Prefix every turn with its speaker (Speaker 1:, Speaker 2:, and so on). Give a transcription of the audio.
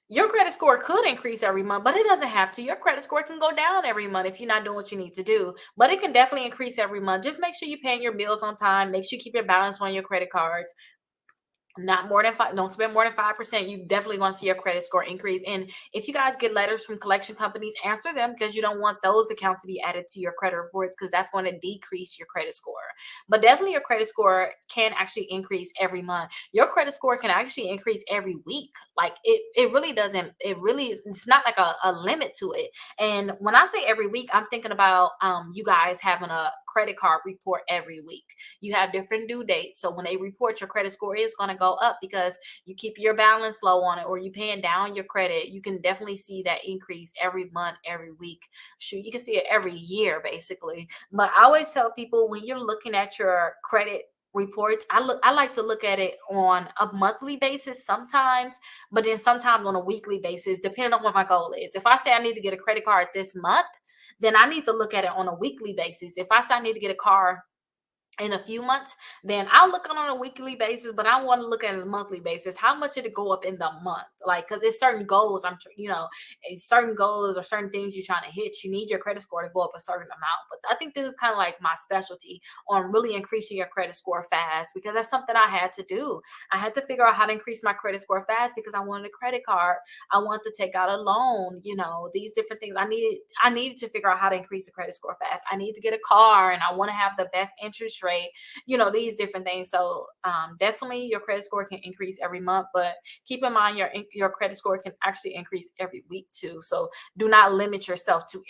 Speaker 1: Your credit score could increase every month, but it doesn't have to. Your credit score can go down every month if you're not doing what you need to do, but it can definitely increase every month. Just make sure you're paying your bills on time. Make sure you keep your balance on your credit cards. Not more than five. Don't spend more than 5%. You definitely want to see your credit score increase. And if you guys get letters from collection companies, answer them, because you don't want those accounts to be added to your credit reports, because that's going to decrease your credit score. But definitely your credit score can actually increase every month. Your credit score can actually increase every week. Like it really doesn't. It really is. It's not like a limit to it. And when I say every week, I'm thinking about you guys having a credit card report every week. You have different due dates. So when they report, your credit score is going to go up because you keep your balance low on it, or you paying down your credit. You can definitely see that increase every month, every week. Shoot, you can see it every year basically. But I always tell people, when you're looking at your credit reports, I like to look at it on a monthly basis sometimes, but then sometimes on a weekly basis, depending on what my goal is. If I say I need to get a credit card this month, then I need to look at it on a weekly basis. If I say I need to get a car in a few months, then I'll look on a weekly basis, but I want to look at a monthly basis. How much did it go up in the month? Like, because it's certain goals. Certain goals or certain things you're trying to hit. You need your credit score to go up a certain amount. But I think this is kind of like my specialty on really increasing your credit score fast, because that's something I had to do. I had to figure out how to increase my credit score fast because I wanted a credit card. I wanted to take out a loan. These different things. I needed to figure out how to increase the credit score fast. I need to get a car, and I want to have the best interest rate. These different things. So definitely your credit score can increase every month, but keep in mind your credit score can actually increase every week too. So do not limit yourself to